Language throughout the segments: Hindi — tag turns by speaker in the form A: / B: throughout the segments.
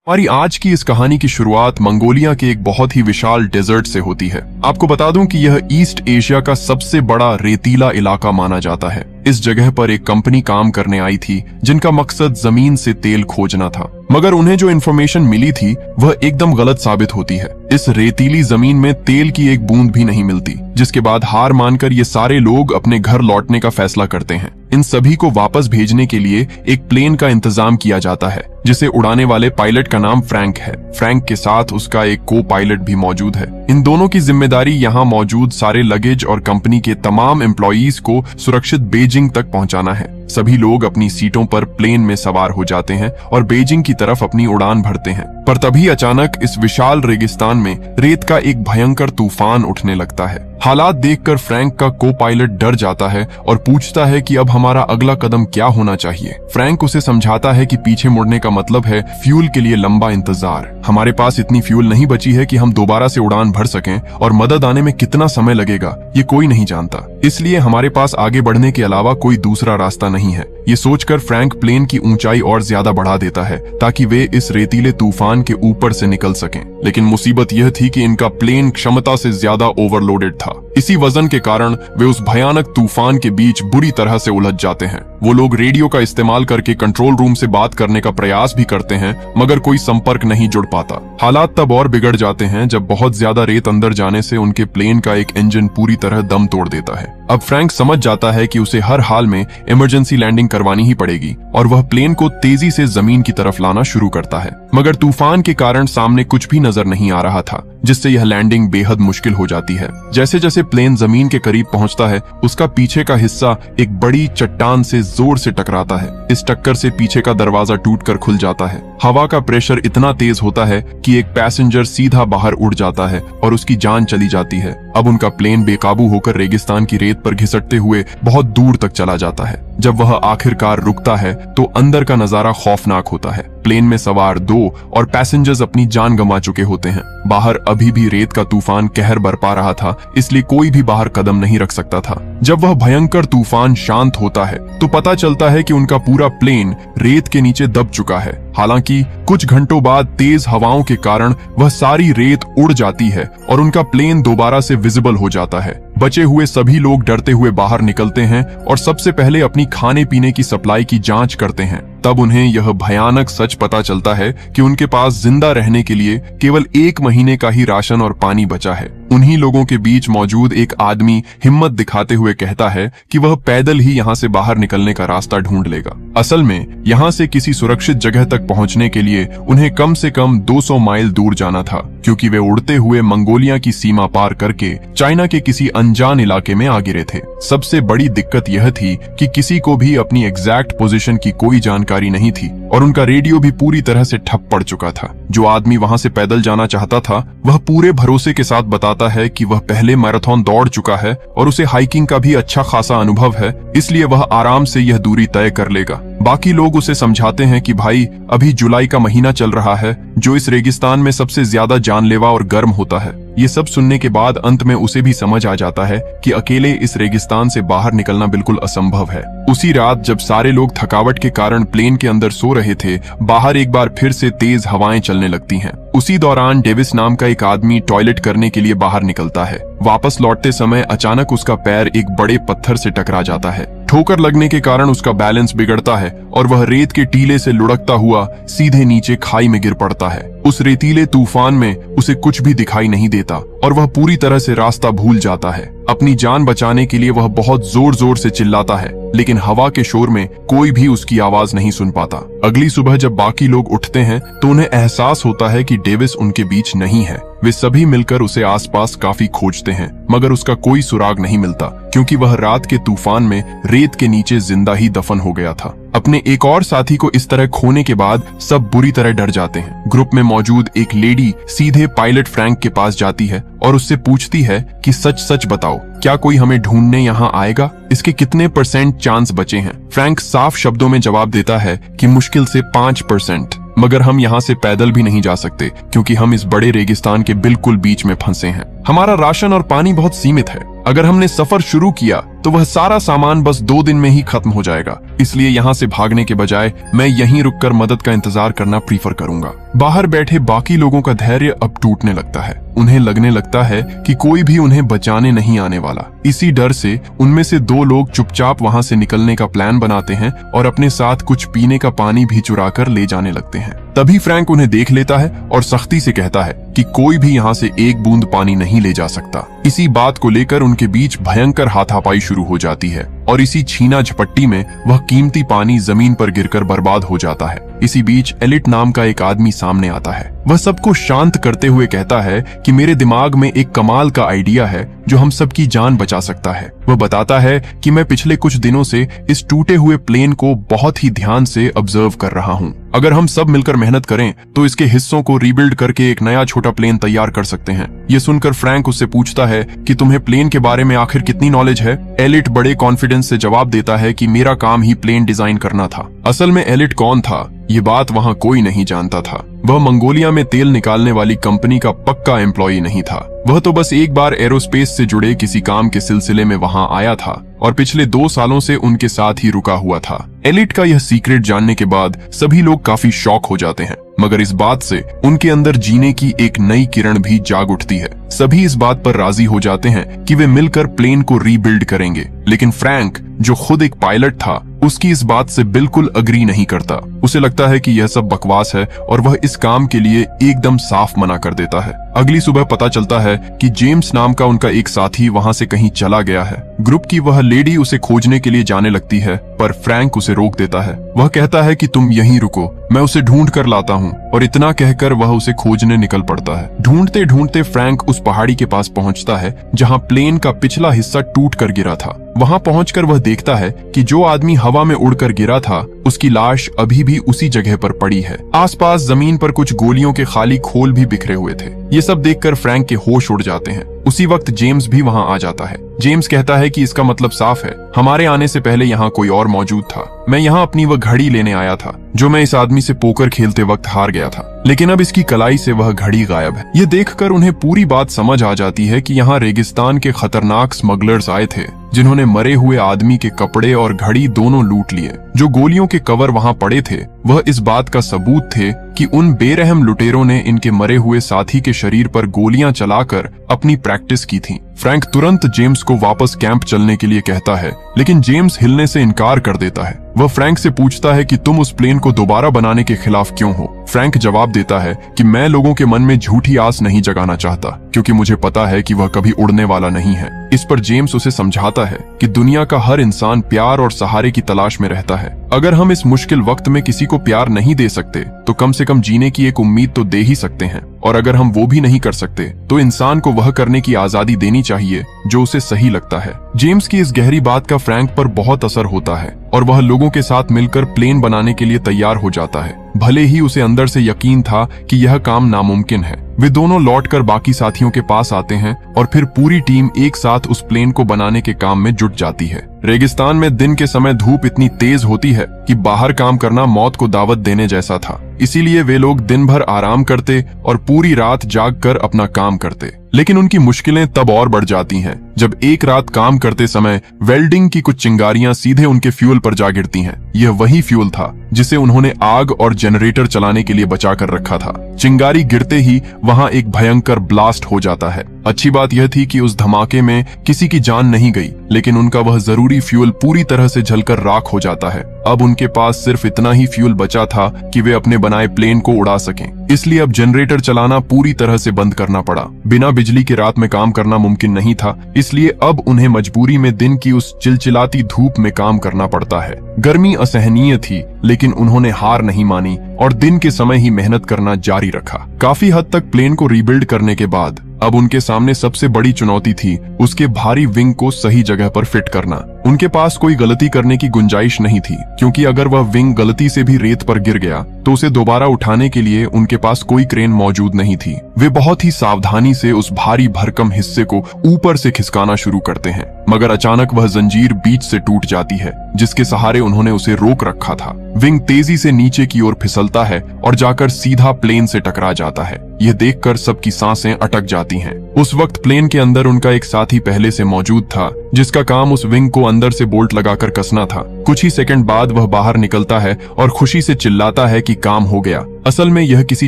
A: हमारी आज की इस कहानी की शुरुआत मंगोलिया के एक बहुत ही विशाल डेजर्ट से होती है। आपको बता दूं कि यह ईस्ट एशिया का सबसे बड़ा रेतीला इलाका माना जाता है। इस जगह पर एक कंपनी काम करने आई थी जिनका मकसद जमीन से तेल खोजना था, मगर उन्हें जो इन्फॉर्मेशन मिली थी वह एकदम गलत साबित होती है। इस रेतीली जमीन में तेल की एक बूंद भी नहीं मिलती, जिसके बाद हार मानकर ये सारे लोग अपने घर लौटने का फैसला करते हैं। इन सभी को वापस भेजने के लिए एक प्लेन का इंतजाम किया जाता है, जिसे उड़ाने वाले पायलट का नाम फ्रैंक है। फ्रैंक के साथ उसका एक को पायलट भी मौजूद है। इन दोनों की जिम्मेदारी यहाँ मौजूद सारे लगेज और कंपनी के तमाम एम्प्लॉयज को सुरक्षित बीजिंग तक पहुँचाना है। सभी लोग अपनी सीटों पर प्लेन में सवार हो जाते हैं और बीजिंग की तरफ अपनी उड़ान भरते हैं। पर तभी अचानक इस विशाल रेगिस्तान में रेत का एक भयंकर तूफान उठने लगता है। हालात देखकर फ्रैंक का को पायलट डर जाता है और पूछता है कि अब हमारा अगला कदम क्या होना चाहिए। फ्रैंक उसे समझाता है कि पीछे मुड़ने का मतलब है फ्यूल के लिए लंबा इंतजार। हमारे पास इतनी फ्यूल नहीं बची है कि हम दोबारा से उड़ान भर सकें, और मदद आने में कितना समय लगेगा ये कोई नहीं जानता। इसलिए हमारे पास आगे बढ़ने के अलावा कोई दूसरा रास्ता नहीं है। ये सोचकर फ्रैंक प्लेन की ऊंचाई और ज्यादा बढ़ा देता है ताकि वे इस रेतीले तूफान के ऊपर से निकल सकें। लेकिन मुसीबत यह थी कि इनका प्लेन क्षमता से ज्यादा ओवरलोडेड था। इसी वजन के कारण वे उस भयानक तूफान के बीच बुरी तरह से उलझ जाते हैं। वो लोग रेडियो का इस्तेमाल करके कंट्रोल रूम से बात करने का प्रयास भी करते हैं, मगर कोई संपर्क नहीं जुड़ पाता। हालात तब और बिगड़ जाते हैं जब बहुत ज्यादा रेत अंदर जाने से उनके प्लेन का एक इंजन पूरी तरह दम तोड़ देता है। अब फ्रैंक समझ जाता है कि उसे हर हाल में इमरजेंसी लैंडिंग करवानी ही पड़ेगी, और वह प्लेन को तेजी से जमीन की तरफ लाना शुरू करता है। मगर तूफान के कारण सामने कुछ भी नजर नहीं आ रहा था, जिससे यह लैंडिंग बेहद मुश्किल हो जाती है। जैसे जैसे प्लेन जमीन के करीब पहुंचता है, उसका पीछे का हिस्सा एक बड़ी चट्टान से जोर से टकराता है। इस टक्कर से पीछे का दरवाजा टूटकर खुल जाता है। हवा का प्रेशर इतना तेज होता है कि एक पैसेंजर सीधा बाहर उड़ जाता है और उसकी जान चली जाती है। अब उनका प्लेन बेकाबू होकर रेगिस्तान की रेत पर घिसटते हुए बहुत दूर तक चला जाता है। जब वह आखिरकार रुकता है तो अंदर का नजारा खौफनाक होता है। प्लेन में सवार 2 और पैसेंजर्स अपनी जान गंवा चुके होते हैं। बाहर अभी भी रेत का तूफान कहर बरपा रहा था, इसलिए कोई भी बाहर कदम नहीं रख सकता था। जब वह भयंकर तूफान शांत होता है तो पता चलता है कि उनका पूरा प्लेन रेत के नीचे दब चुका है। हालांकि कुछ घंटों बाद तेज हवाओं के कारण वह सारी रेत उड़ जाती है और उनका प्लेन दोबारा से विजिबल हो जाता है। बचे हुए सभी लोग डरते हुए बाहर निकलते हैं और सबसे पहले अपनी खाने पीने की सप्लाई की जांच करते हैं। तब उन्हें यह भयानक सच पता चलता है कि उनके पास जिंदा रहने के लिए केवल 1 महीने का ही राशन और पानी बचा है। उन्हीं लोगों के बीच मौजूद एक आदमी हिम्मत दिखाते हुए कहता है कि वह पैदल ही यहाँ से बाहर निकलने का रास्ता ढूंढ लेगा। असल में यहाँ से किसी सुरक्षित जगह तक पहुँचने के लिए उन्हें कम से कम 200 माइल दूर जाना था, क्योंकि वे उड़ते हुए मंगोलिया की सीमा पार करके चाइना के किसी अनजान इलाके में आ गिरे थे। सबसे बड़ी दिक्कत यह थी कि किसी को भी अपनी एग्जैक्ट पोजीशन की कोई जानकारी नहीं थी, और उनका रेडियो भी पूरी तरह से ठप पड़ चुका था। जो आदमी वहां से पैदल जाना चाहता था वह पूरे भरोसे के साथ बताता है कि वह पहले मैराथन दौड़ चुका है और उसे हाइकिंग का भी अच्छा खासा अनुभव है, इसलिए वह आराम से यह दूरी तय कर लेगा। बाकी लोग उसे समझाते हैं कि भाई अभी जुलाई का महीना चल रहा है, जो इस रेगिस्तान में सबसे ज्यादा जानलेवा और गर्म होता है। ये सब सुनने के बाद अंत में उसे भी समझ आ जाता है कि अकेले इस रेगिस्तान से बाहर निकलना बिल्कुल असंभव है। उसी रात जब सारे लोग थकावट के कारण प्लेन के अंदर सो रहे थे, बाहर एक बार फिर से तेज हवाएं चलने लगती हैं। उसी दौरान डेविस नाम का एक आदमी टॉयलेट करने के लिए बाहर निकलता है। वापस लौटते समय अचानक उसका पैर एक बड़े पत्थर से टकरा जाता है। ठोकर लगने के कारण उसका बैलेंस बिगड़ता है और वह रेत के टीले से लुढ़कता हुआ सीधे नीचे खाई में गिर पड़ता है। उस रेतीले तूफान में उसे कुछ भी दिखाई नहीं देता और वह पूरी तरह से रास्ता भूल जाता है। अपनी जान बचाने के लिए वह बहुत जोर जोर से चिल्लाता है, लेकिन हवा के शोर में कोई भी उसकी आवाज नहीं सुन पाता। अगली सुबह जब बाकी लोग उठते हैं तो उन्हें एहसास होता है कि डेविस उनके बीच नहीं है। वे सभी मिलकर उसे आसपास काफी खोजते हैं, मगर उसका कोई सुराग नहीं मिलता, क्योंकि वह रात के तूफान में रेत के नीचे जिंदा ही दफन हो गया था। अपने एक और साथी को इस तरह खोने के बाद सब बुरी तरह डर जाते हैं। ग्रुप में मौजूद एक लेडी सीधे पायलट फ्रैंक के पास जाती है और उससे पूछती है कि सच सच बताओ, क्या कोई हमें ढूंढने यहाँ आएगा? इसके कितने % चांस बचे हैं? फ्रैंक साफ शब्दों में जवाब देता है कि मुश्किल से 5%, मगर हम यहाँ से पैदल भी नहीं जा सकते, क्योंकि हम इस बड़े रेगिस्तान के बिल्कुल बीच में फंसे हैं। हमारा राशन और पानी बहुत सीमित है अगर हमने सफर शुरू किया तो वह सारा सामान बस 2 दिन में ही खत्म हो जाएगा, इसलिए यहाँ से भागने के बजाय मैं यहीं रुककर मदद का इंतजार करना प्रीफर करूंगा। बाहर बैठे बाकी लोगों का धैर्य अब टूटने लगता है। उन्हें लगने लगता है कि कोई भी उन्हें बचाने नहीं आने वाला। इसी डर से उनमें से 2 लोग चुपचाप वहां से निकलने का प्लान बनाते हैं और अपने साथ कुछ पीने का पानी भी चुरा कर ले जाने लगते हैं। तभी फ्रैंक उन्हें देख लेता है और सख्ती से कहता है कि कोई भी यहाँ से एक बूंद पानी नहीं ले जा सकता। इसी बात को लेकर उनके बीच भयंकर हाथापाई शुरू हो जाती है और इसी छीना झपट्टी में वह कीमती पानी जमीन पर गिरकर बर्बाद हो जाता है। इसी बीच एलिट नाम का एक आदमी सामने आता है। वह सबको शांत करते हुए कहता है कि मेरे दिमाग में एक कमाल का आइडिया है जो हम सबकी जान बचा सकता है। वह बताता है कि मैं पिछले कुछ दिनों से इस टूटे हुए प्लेन को बहुत ही ध्यान से ऑब्जर्व कर रहा हूँ। अगर हम सब मिलकर मेहनत करें तो इसके हिस्सों को रीबिल्ड करके एक नया छोटा प्लेन तैयार कर सकते हैं। ये सुनकर फ्रैंक उससे पूछता है कि तुम्हें प्लेन के बारे में आखिर कितनी नॉलेज है। एलिट बड़े कॉन्फिडेंस से जवाब देता है कि मेरा काम ही प्लेन डिजाइन करना था। असल में एलिट कौन था ये बात वहाँ कोई नहीं जानता था। वह मंगोलिया में तेल निकालने वाली कंपनी का पक्का एम्प्लॉई नहीं था। वह तो बस एक बार एरोस्पेस से जुड़े किसी काम के सिलसिले में वहां आया था और पिछले 2 सालों से उनके साथ ही रुका हुआ था। एलिट का यह सीक्रेट जानने के बाद सभी लोग काफी शॉक हो जाते हैं, मगर इस बात से उनके अंदर जीने की एक नई किरण भी जाग उठती है। सभी इस बात पर राजी हो जाते हैं कि वे मिलकर प्लेन को रीबिल्ड करेंगे, लेकिन फ्रैंक जो खुद एक पायलट था उसकी इस बात से बिल्कुल अग्री नहीं करता। उसे लगता है कि यह सब बकवास है और वह इस काम के लिए एकदम साफ मना कर देता है। अगली सुबह पता चलता है कि जेम्स नाम का उनका एक साथी वहां से कहीं चला गया है। ग्रुप की वह लेडी उसे खोजने के लिए जाने लगती है, पर फ्रैंक उसे रोक देता है। वह कहता है कि तुम यहीं रुको, मैं उसे ढूंढ कर लाता हूँ, और इतना कहकर वह उसे खोजने निकल पड़ता है। ढूंढते ढूंढते फ्रैंक उस पहाड़ी के पास पहुंचता है जहां प्लेन का पिछला हिस्सा टूट कर गिरा था। वहां पहुंचकर वह देखता है कि जो आदमी हवा में उड़कर गिरा था उसकी लाश अभी भी उसी जगह पर पड़ी है। आसपास जमीन पर कुछ गोलियों के खाली खोल भी बिखरे हुए थे। ये सब देखकर फ्रैंक के होश उड़ जाते हैं। उसी वक्त जेम्स भी वहां आ जाता है। जेम्स कहता है कि इसका मतलब साफ है, हमारे आने से पहले यहाँ कोई और मौजूद था। मैं यहाँ अपनी वह घड़ी लेने आया था जो मैं इस आदमी से पोकर खेलते वक्त हार गया था, लेकिन अब इसकी कलाई से वह घड़ी गायब है। ये देखकर उन्हें पूरी बात समझ आ जाती है कि यहाँ रेगिस्तान के खतरनाक स्मगलर्स आए थे जिन्होंने मरे हुए आदमी के कपड़े और घड़ी दोनों लूट लिए। जो गोलियों के कवर वहां पड़े थे वह इस बात का सबूत थे कि उन बेरहम लुटेरों ने इनके मरे हुए साथी के शरीर पर गोलियां चलाकर अपनी प्रैक्टिस की थी। फ्रैंक तुरंत जेम्स को वापस कैंप चलने के लिए कहता है, लेकिन जेम्स हिलने से इनकार कर देता है। वह फ्रैंक से पूछता है कि तुम उस प्लेन को दोबारा बनाने के खिलाफ क्यों हो। फ्रैंक जवाब देता है कि मैं लोगों के मन में झूठी आस नहीं जगाना चाहता, क्योंकि मुझे पता है कि वह कभी उड़ने वाला नहीं है। इस पर जेम्स उसे समझाता है कि दुनिया का हर इंसान प्यार और सहारे की तलाश में रहता है। अगर हम इस मुश्किल वक्त में किसी को प्यार नहीं दे सकते तो कम से कम जीने की एक उम्मीद तो दे ही सकते हैं, और अगर हम वो भी नहीं कर सकते तो इंसान को वह करने की आजादी देनी चाहिए जो उसे सही लगता है। जेम्स की इस गहरी बात का फ्रैंक पर बहुत असर होता है और वह लोगों के साथ मिलकर प्लेन बनाने के लिए तैयार हो जाता है। भले ही उसे अंदर से यकीन था कि यह काम नामुमकिन है। वे दोनों लौटकर बाकी साथियों के पास आते हैं और फिर पूरी टीम एक साथ उस प्लेन को बनाने के काम में जुट जाती है। रेगिस्तान में दिन के समय धूप इतनी तेज होती है कि बाहर काम करना मौत को दावत देने जैसा था। इसीलिए वे लोग दिन भर आराम करते और पूरी रात जागकर अपना काम करते। लेकिन उनकी मुश्किलें तब और बढ़ जाती हैं जब एक रात काम करते समय वेल्डिंग की कुछ चिंगारियां सीधे उनके फ्यूल पर जा गिरती हैं। यह वही फ्यूल था जिसे उन्होंने आग और जनरेटर चलाने के लिए बचा कर रखा था। चिंगारी गिरते ही वहां एक भयंकर ब्लास्ट हो जाता है। अच्छी बात यह थी कि उस धमाके में किसी की जान नहीं गई, लेकिन उनका वह जरूरी फ्यूल पूरी तरह से जलकर राख हो जाता है। अब उनके पास सिर्फ इतना ही फ्यूल बचा था कि वे अपने बनाए प्लेन को उड़ा सकें। इसलिए अब जनरेटर चलाना पूरी तरह से बंद करना पड़ा। बिना बिजली के रात में काम करना मुमकिन नहीं था, इसलिए अब उन्हें मजबूरी में दिन की उस चिलचिलाती धूप में काम करना पड़ता है। गर्मी असहनीय थी, लेकिन उन्होंने हार नहीं मानी और दिन के समय ही मेहनत करना जारी रखा। काफी हद तक प्लेन को रीबिल्ड करने के बाद अब उनके सामने सबसे बड़ी चुनौती थी उसके भारी विंग को सही जगह पर फिट करना। उनके पास कोई गलती करने की गुंजाइश नहीं थी, क्योंकि अगर वह विंग गलती से भी रेत पर गिर गया तो उसे दोबारा उठाने के लिए उनके पास कोई क्रेन मौजूद नहीं थी। वे बहुत ही सावधानी से उस भारी भरकम हिस्से को ऊपर से खिसकाना शुरू करते हैं। मगर अचानक वह जंजीर बीच से टूट जाती है जिसके सहारे उन्होंने उसे रोक रखा था। विंग तेजी से नीचे की ओर फिसलता है और जाकर सीधा प्लेन से टकरा जाता है। यह देखकर सबकी सांसें अटक जाती हैं। उस वक्त प्लेन के अंदर उनका एक साथी पहले से मौजूद था जिसका काम उस विंग को अंदर से बोल्ट लगाकर कसना था। कुछ ही सेकंड बाद वह बाहर निकलता है और खुशी से चिल्लाता है कि काम हो गया। असल में यह किसी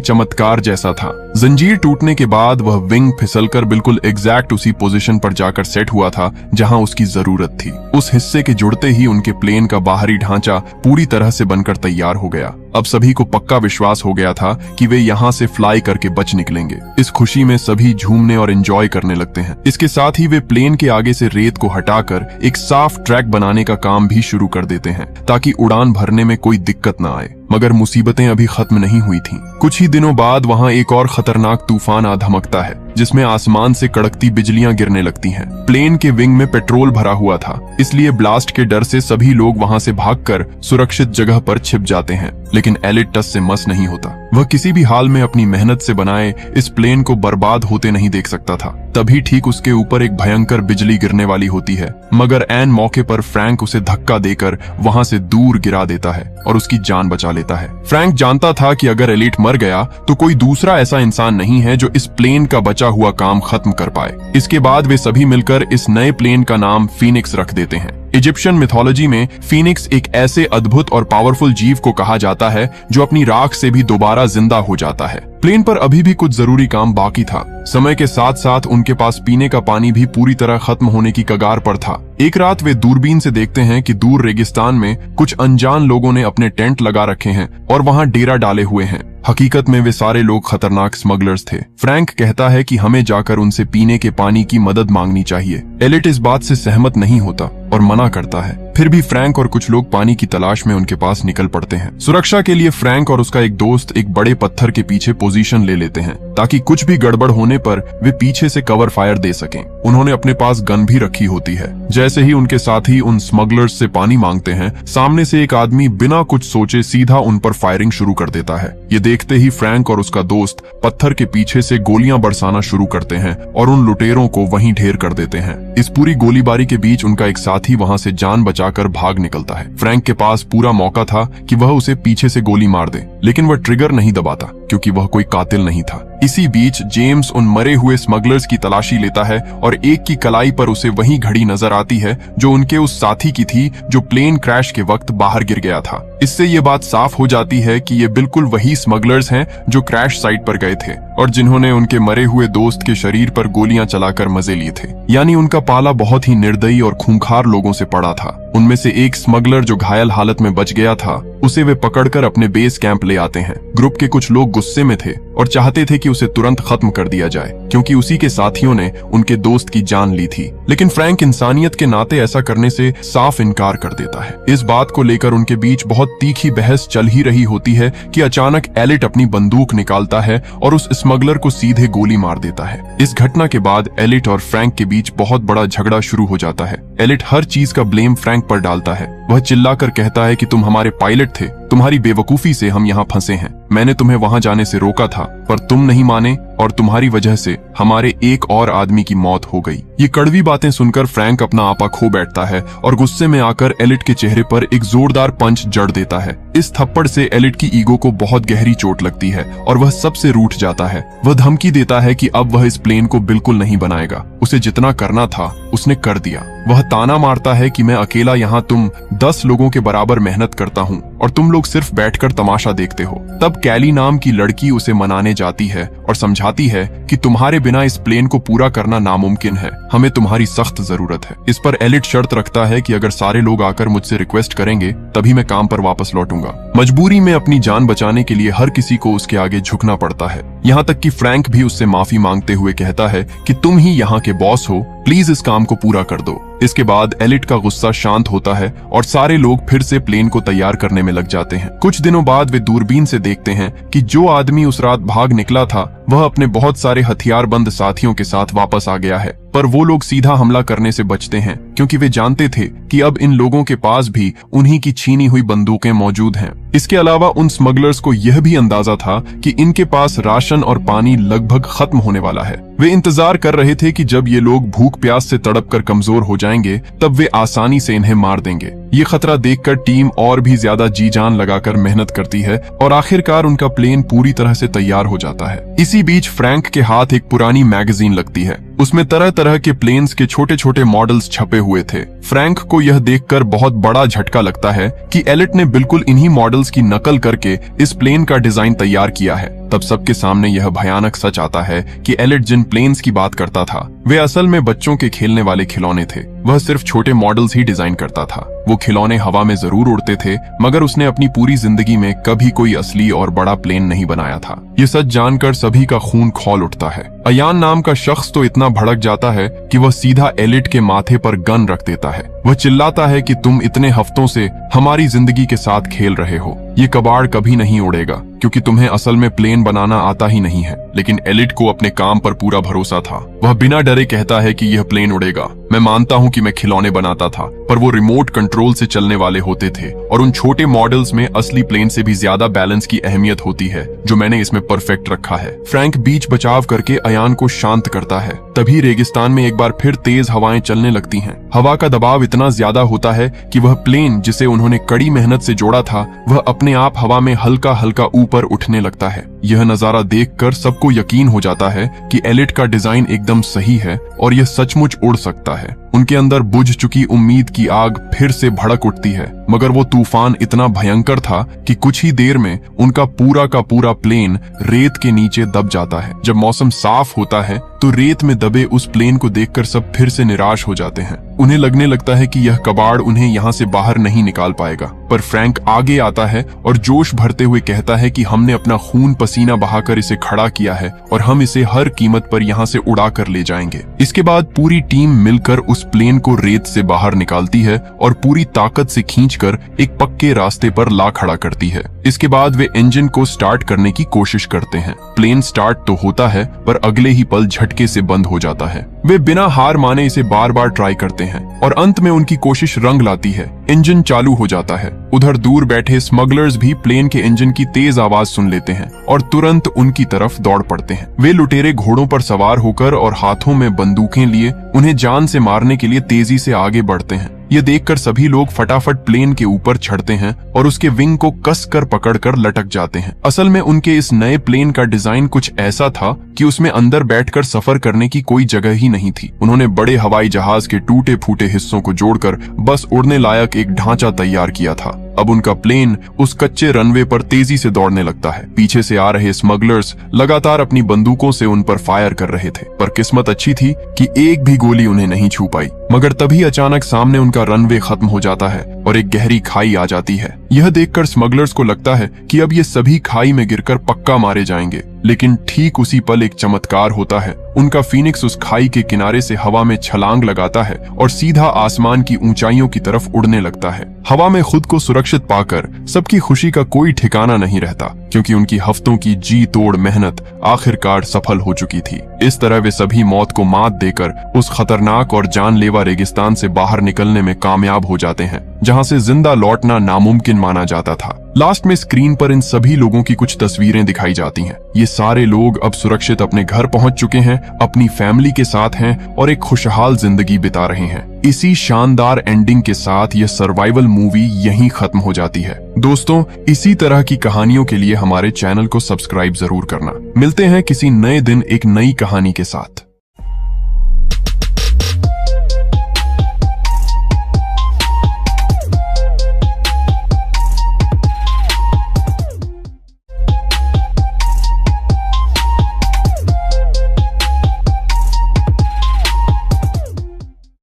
A: चमत्कार जैसा था। जंजीर टूटने के बाद वह विंग फिसलकर बिल्कुल एग्जैक्ट उसी पोजीशन पर जाकर सेट हुआ था जहां उसकी जरूरत थी। उस हिस्से के जुड़ते ही उनके प्लेन का बाहरी ढांचा पूरी तरह से बनकर तैयार हो गया। अब सभी को पक्का विश्वास हो गया था कि वे यहाँ से फ्लाई करके बच निकलेंगे। इस खुशी में सभी झूमने और एंजॉय करने लगते हैं। इसके साथ ही वे प्लेन के आगे से रेत को हटाकर एक साफ ट्रैक बनाने का काम भी शुरू कर देते हैं ताकि उड़ान भरने में कोई दिक्कत न आए। मगर मुसीबतें अभी खत्म नहीं हुई थीं। कुछ ही दिनों बाद वहां एक और खतरनाक तूफान आ धमकता है जिसमें आसमान से कड़कती बिजलियां गिरने लगती हैं। प्लेन के विंग में पेट्रोल भरा हुआ था, इसलिए ब्लास्ट के डर से सभी लोग वहां से भागकर सुरक्षित जगह पर छिप जाते हैं। लेकिन एलिट टस से मस नहीं होता। वह किसी भी हाल में अपनी मेहनत से बनाए इस प्लेन को बर्बाद होते नहीं देख सकता था। तभी ठीक उसके ऊपर एक भयंकर बिजली गिरने वाली होती है, मगर ऐन मौके पर फ्रैंक उसे धक्का देकर वहां से दूर गिरा देता है और उसकी जान बचा लेता है। फ्रैंक जानता था कि अगर एलिट मर गया तो कोई दूसरा ऐसा इंसान नहीं है जो इस प्लेन का बचा हुआ काम खत्म कर पाए। इसके बाद वे सभी मिलकर इस नए प्लेन का नाम फीनिक्स रख देते हैं। इजिप्शियन मिथोलॉजी में फीनिक्स एक ऐसे अद्भुत और पावरफुल जीव को कहा जाता है जो अपनी राख से भी दोबारा जिंदा हो जाता है। प्लेन पर अभी भी कुछ जरूरी काम बाकी था। समय के साथ साथ उनके पास पीने का पानी भी पूरी तरह खत्म होने की कगार पर था। एक रात वे दूरबीन से देखते हैं कि दूर रेगिस्तान में कुछ अनजान लोगों ने अपने टेंट लगा रखे हैं और वहां डेरा डाले हुए हैं। हकीकत में वे सारे लोग खतरनाक स्मगलर्स थे। फ्रैंक कहता है कि हमें जाकर उनसे पीने के पानी की मदद मांगनी चाहिए। एलिट इस बात से सहमत नहीं होता और मना करता है। फिर भी फ्रैंक और कुछ लोग पानी की तलाश में उनके पास निकल पड़ते हैं। सुरक्षा के लिए फ्रैंक और उसका एक दोस्त एक बड़े पत्थर के पीछे पोजीशन ले लेते हैं ताकि कुछ भी गड़बड़ होने पर वे पीछे से कवर फायर दे सकें। उन्होंने अपने पास गन भी रखी होती है। जैसे ही उनके साथी उन स्मगलर्स से पानी मांगते हैं, सामने से एक आदमी बिना कुछ सोचे सीधा उन पर फायरिंग शुरू कर देता है। ये देखते ही फ्रैंक और उसका दोस्त पत्थर के पीछे से गोलियां बरसाना शुरू करते हैं और उन लुटेरों को वहीं ढेर कर देते हैं। इस पूरी गोलीबारी के बीच उनका एक साथी वहां से जान बचाकर भाग निकलता है। फ्रैंक के पास पूरा मौका था कि वह उसे पीछे से गोली मार दे, लेकिन वह ट्रिगर नहीं दबाता क्योंकि वह कोई कातिल नहीं था। इसी बीच जेम्स उन मरे हुए स्मगलर्स की तलाशी लेता है और एक की कलाई पर उसे वही घड़ी नजर आती है जो उनके उस साथी की थी जो प्लेन क्रैश के वक्त बाहर गिर गया था। इससे ये बात साफ हो जाती है कि ये बिल्कुल वही स्मगलर्स हैं जो क्रैश साइट पर गए थे और जिन्होंने उनके मरे हुए दोस्त के शरीर पर गोलियां चलाकर मजे लिए थे। यानी उनका पाला बहुत ही निर्दयी और खूंखार लोगों से पड़ा था। उनमें से एक स्मगलर जो घायल हालत में बच गया था, उसे वे पकड़कर अपने बेस कैंप ले आते हैं। ग्रुप के कुछ लोग गुस्से में थे और चाहते थे कि उसे तुरंत खत्म कर दिया जाए क्योंकि उसी के साथियों ने उनके दोस्त की जान ली थी। लेकिन फ्रैंक इंसानियत के नाते ऐसा करने से साफ इनकार कर देता है। इस बात को लेकर उनके बीच बहुत तीखी बहस चल ही रही होती है कि अचानक एलिट अपनी बंदूक निकालता है और उस स्मगलर को सीधे गोली मार देता है। इस घटना के बाद एलिट और फ्रैंक के बीच बहुत बड़ा झगड़ा शुरू हो जाता है। एलिट हर चीज का ब्लेम फ्रैंक पर डालता है। वह चिल्लाकर कहता है कि तुम हमारे पायलट थे, तुम्हारी बेवकूफी से हम यहाँ फंसे हैं। मैंने तुम्हें वहां जाने से रोका था पर तुम नहीं माने और तुम्हारी वजह से हमारे एक और आदमी की मौत हो गई। ये कड़वी बातें सुनकर फ्रैंक अपना आपा खो बैठता है और गुस्से में आकर एलिट के चेहरे पर एक जोरदार पंच जड़ देता है। इस थप्पड़ से एलिट की ईगो को बहुत गहरी चोट लगती है और वह सबसे रूठ जाता है। वह धमकी देता है कि अब वह इस प्लेन को बिल्कुल नहीं बनाएगा। उसे जितना करना था उसने कर दिया। वह ताना मारता है कि मैं अकेला यहाँ तुम 10 लोगों के बराबर मेहनत करता हूँ और तुम लोग सिर्फ बैठकर तमाशा देखते हो। तब कैली नाम की लड़की उसे मनाने जाती है और समझाती है कि तुम्हारे बिना इस प्लेन को पूरा करना नामुमकिन है, हमें तुम्हारी सख्त जरूरत है। इस पर एलिट शर्त रखता है कि अगर सारे लोग आकर मुझसे रिक्वेस्ट करेंगे तभी मैं काम पर वापस लौटूंगा। मजबूरी में अपनी जान बचाने के लिए हर किसी को उसके आगे झुकना पड़ता है। यहाँ तक कि फ्रैंक भी उससे माफी मांगते हुए कहता है कि तुम ही यहाँ के बॉस हो, प्लीज इस काम को पूरा कर दो। इसके बाद एलिट का गुस्सा शांत होता है और सारे लोग फिर से प्लेन को तैयार करने में लग जाते हैं। कुछ दिनों बाद वे दूरबीन से देखते हैं कि जो आदमी उस रात भाग निकला था वह अपने बहुत सारे हथियारबंद साथियों के साथ वापस आ गया है। पर वो लोग सीधा हमला करने से बचते हैं क्योंकि वे जानते थे कि अब इन लोगों के पास भी उन्हीं की छीनी हुई बंदूकें मौजूद हैं। इसके अलावा उन स्मगलर्स को यह भी अंदाजा था कि इनके पास राशन और पानी लगभग खत्म होने वाला है। वे वे इंतजार कर रहे थे कि जब ये लोग भूख प्यास से तड़प कर कमजोर हो जाएंगे तब वे आसानी से इन्हें मार देंगे। ये खतरा देखकर टीम और भी ज्यादा जी जान लगाकर मेहनत करती है और आखिरकार उनका प्लेन पूरी तरह से तैयार हो जाता है। इसी बीच फ्रैंक के हाथ एक पुरानी मैगजीन लगती है। उसमें तरह तरह के प्लेन्स के छोटे छोटे मॉडल्स छपे हुए थे। फ्रैंक को यह देखकर बहुत बड़ा झटका लगता है कि एलिट ने बिल्कुल इन्हीं मॉडल्स की नकल करके इस प्लेन का डिजाइन तैयार किया है। तब सबके सामने यह भयानक सच आता है कि एलिट जिन प्लेन्स की बात करता था वे असल में बच्चों के खेलने वाले खिलौने थे। वह सिर्फ छोटे मॉडल्स ही डिजाइन करता था। वो खिलौने हवा में जरूर उड़ते थे, मगर उसने अपनी पूरी जिंदगी में कभी कोई असली और बड़ा प्लेन नहीं बनाया था। ये सच जानकर सभी का खून खौल उठता है। अयान नाम का शख्स तो इतना भड़क जाता है कि वह सीधा एलिट के माथे पर गन रख देता है। वह चिल्लाता है कि तुम इतने हफ्तों से हमारी जिंदगी के साथ खेल रहे हो। ये कबाड़ कभी नहीं उड़ेगा क्योंकि तुम्हें असल में प्लेन बनाना आता ही नहीं है। लेकिन एलिट को अपने काम पर पूरा भरोसा था। वह बिना डरे कहता है कि यह प्लेन उड़ेगा। मैं मानता हूं कि मैं खिलौने बनाता था, पर वो रिमोट कंट्रोल से चलने वाले होते थे और उन छोटे मॉडल्स में असली प्लेन से भी ज्यादा बैलेंस की अहमियत होती है जो मैंने इसमें परफेक्ट रखा है। फ्रैंक बीच बचाव करके अयान को शांत करता है। तभी रेगिस्तान में एक बार फिर तेज हवाएं चलने लगती हैं। हवा का दबाव इतना ज्यादा होता है कि वह प्लेन जिसे उन्होंने कड़ी मेहनत से जोड़ा था वह अपने आप हवा में हल्का हल्का ऊपर उठने लगता है। यह नजारा देखकर सबको यकीन हो जाता है कि एलिट का डिजाइन एकदम सही है और यह सचमुच उड़ सकता है। उनके अंदर बुझ चुकी उम्मीद की आग फिर से भड़क उठती है, मगर वो तूफान इतना भयंकर था कि कुछ ही देर में उनका पूरा का पूरा प्लेन रेत के नीचे दब जाता है। जब मौसम साफ होता है तो रेत में दबे उस प्लेन को देखकर सब फिर से निराश हो जाते हैं। उन्हें लगने लगता है कि यह कबाड़ उन्हें यहाँ से बाहर नहीं निकाल पाएगा। पर फ्रैंक आगे आता है और जोश भरते हुए कहता है कि हमने अपना खून पसीना बहाकर इसे खड़ा किया है और हम इसे हर कीमत पर यहाँ से उड़ा कर ले जाएंगे। इसके बाद पूरी टीम मिलकर उस प्लेन को रेत से बाहर निकालती है और पूरी ताकत से खींचकर एक पक्के रास्ते पर ला खड़ा करती है। इसके बाद वे इंजन को स्टार्ट करने की कोशिश करते हैं। प्लेन स्टार्ट तो होता है पर अगले ही पल झटके से बंद हो जाता है। वे बिना हार माने इसे बार बार ट्राई करते हैं और अंत में उनकी कोशिश रंग लाती है। इंजन चालू हो जाता है। उधर दूर बैठे स्मगलर्स भी प्लेन के इंजन की तेज आवाज सुन लेते हैं और तुरंत उनकी तरफ दौड़ पड़ते हैं। वे लुटेरे घोड़ों पर सवार होकर और हाथों में बंदूकें लिए उन्हें जान से मारने के लिए तेजी से आगे बढ़ते हैं। ये देखकर सभी लोग फटाफट प्लेन के ऊपर चढ़ते हैं और उसके विंग को कसकर पकड़कर लटक जाते हैं। असल में उनके इस नए प्लेन का डिजाइन कुछ ऐसा था कि उसमें अंदर बैठकर सफर करने की कोई जगह ही नहीं थी। उन्होंने बड़े हवाई जहाज के टूटे फूटे हिस्सों को जोड़कर बस उड़ने लायक एक ढांचा तैयार किया था। अब उनका प्लेन उस कच्चे रनवे पर तेजी से दौड़ने लगता है। पीछे से आ रहे स्मगलर्स लगातार अपनी बंदूकों से उन पर फायर कर रहे थे, पर किस्मत अच्छी थी कि एक भी गोली उन्हें नहीं छू पाई। मगर तभी अचानक सामने उनका रनवे खत्म हो जाता है और एक गहरी खाई आ जाती है। यह देखकर स्मगलर्स को लगता है कि अब ये सभी खाई में गिरकर पक्का मारे जाएंगे, लेकिन ठीक उसी पल एक चमत्कार होता है। उनका फीनिक्स उस खाई के किनारे से हवा में छलांग लगाता है और सीधा आसमान की ऊंचाइयों की तरफ उड़ने लगता है। हवा में खुद को सुरक्षित पाकर सबकी खुशी का कोई ठिकाना नहीं रहता, क्योंकि उनकी हफ्तों की जी तोड़ मेहनत आखिरकार सफल हो चुकी थी। इस तरह वे सभी मौत को मात देकर उस खतरनाक और जानलेवा रेगिस्तान से बाहर निकलने में कामयाब हो जाते हैं, जहां से जिंदा लौटना नामुमकिन माना जाता था। लास्ट में स्क्रीन पर इन सभी लोगों की कुछ तस्वीरें दिखाई जाती हैं। ये सारे लोग अब सुरक्षित अपने घर पहुंच चुके हैं, अपनी फैमिली के साथ हैं और एक खुशहाल जिंदगी बिता रहे हैं। इसी शानदार एंडिंग के साथ यह सर्वाइवल मूवी यहीं खत्म हो जाती है। दोस्तों, इसी तरह की कहानियों के लिए हमारे चैनल को सब्सक्राइब जरूर करना। मिलते हैं किसी नए दिन एक नई कहानी के साथ।